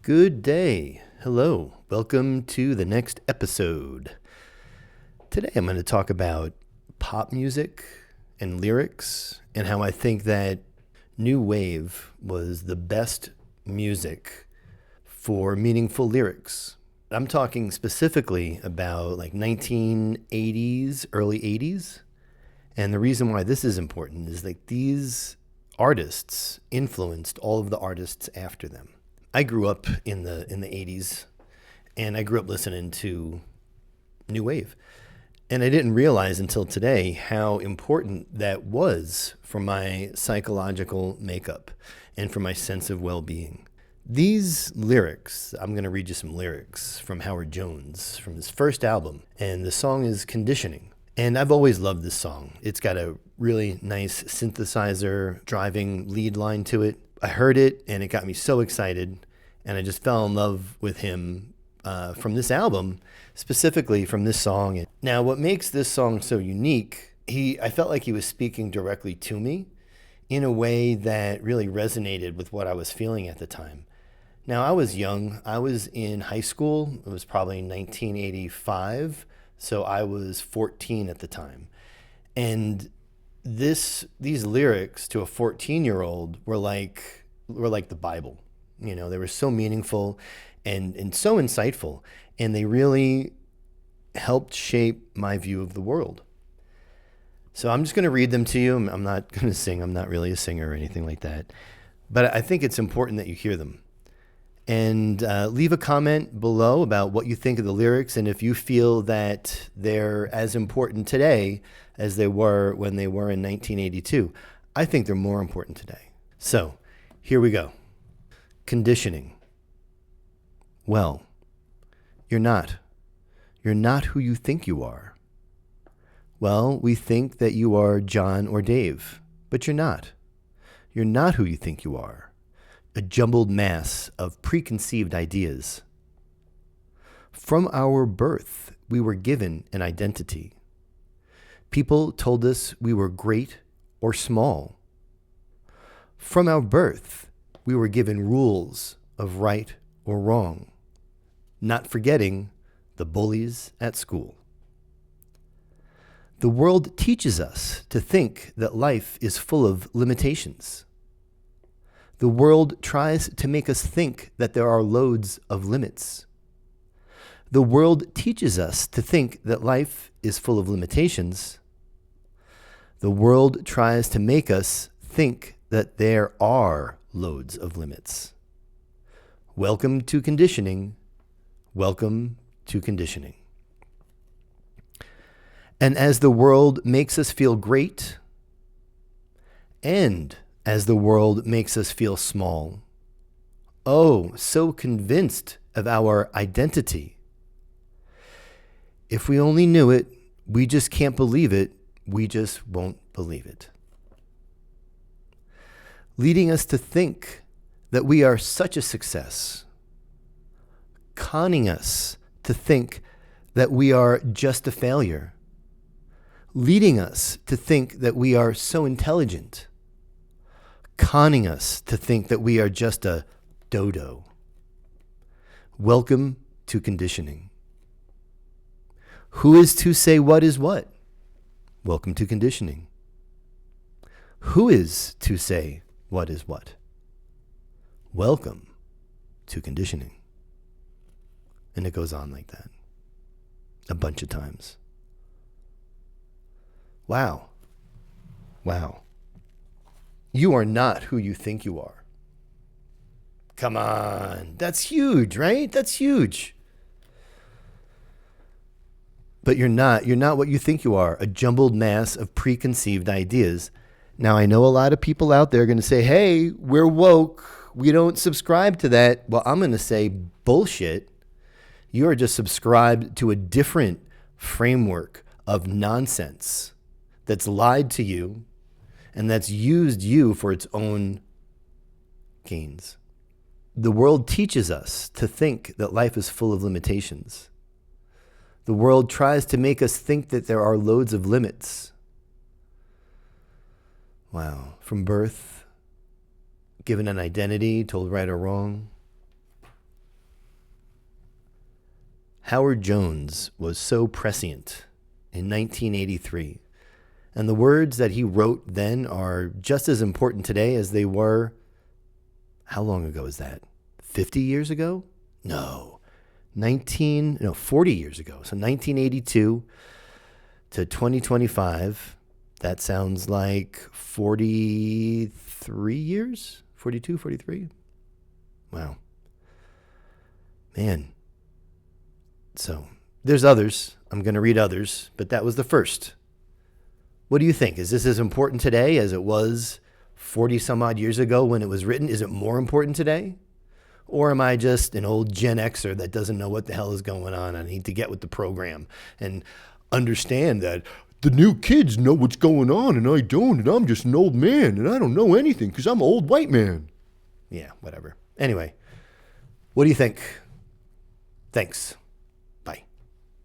Good day. Hello. Welcome to the next episode. Today I'm going to talk about pop music and lyrics and how I think that new wave was the best music for meaningful lyrics. I'm talking specifically about like 1980s, early 80s. And the reason why this is important is like these artists influenced all of the artists after them. I grew up in the 80s, and I grew up listening to new wave. And I didn't realize until today how important that was for my psychological makeup and for my sense of well-being. These lyrics, I'm going to read you some lyrics from Howard Jones from his first album, and the song is Conditioning. And I've always loved this song. It's got a really nice synthesizer driving lead line to it. I heard it and it got me so excited, and I just fell in love with him from this album, specifically from this song. Now, what makes this song so unique, I felt like he was speaking directly to me in a way that really resonated with what I was feeling at the time. Now, I was young. I was in high school. It was probably 1985, so I was 14 at the time. And these lyrics to a 14-year-old were like the Bible. You know, they were so meaningful and so insightful, and they really helped shape my view of the world. So I'm just going to read them to you. I'm not going to sing. I'm not really a singer or anything like that. But I think it's important that you hear them. And leave a comment below about what you think of the lyrics and if you feel that they're as important today as they were when they were in 1982. I think they're more important today. So here we go. Conditioning. Well, you're not. You're not who you think you are. Well, we think that you are John or Dave, but you're not. You're not who you think you are. A jumbled mass of preconceived ideas. From our birth, we were given an identity. People told us we were great or small. From our birth, we were given rules of right or wrong, not forgetting the bullies at school. The world teaches us to think that life is full of limitations. The world tries to make us think that there are loads of limits. The world teaches us to think that life is full of limitations. The world tries to make us think that there are loads of limits. Welcome to conditioning. Welcome to conditioning. And as the world makes us feel great, and as the world makes us feel small, oh, so convinced of our identity. If we only knew it, we just can't believe it, we just won't believe it. Leading us to think that we are such a success, conning us to think that we are just a failure, leading us to think that we are so intelligent, conning us to think that we are just a dodo. Welcome to conditioning. Who is to say what is what? Welcome to conditioning. Who is to say what is what? Welcome to conditioning. And it goes on like that a bunch of times. Wow. Wow. You are not who you think you are. Come on. That's huge, right? That's huge. But you're not. You're not what you think you are, a jumbled mass of preconceived ideas. Now, I know a lot of people out there are going to say, hey, we're woke. We don't subscribe to that. Well, I'm going to say bullshit. You are just subscribed to a different framework of nonsense that's lied to you and that's used you for its own gains. The world teaches us to think that life is full of limitations. The world tries to make us think that there are loads of limits. Wow. From birth, given an identity, told right or wrong, Howard Jones was so prescient in 1983. And the words that he wrote then are just as important today as they were. How long ago is that? 50 years ago? No. 40 years ago. So 1982 to 2025. That sounds like 43 years? 42, 43? Wow. Man. So there's others. I'm going to read others, but that was the first. What do you think? Is this as important today as it was 40 some odd years ago when it was written? Is it more important today? Or am I just an old Gen Xer that doesn't know what the hell is going on? I need to get with the program and understand that the new kids know what's going on and I don't, and I'm just an old man and I don't know anything because I'm an old white man. Yeah, whatever. Anyway, what do you think? Thanks.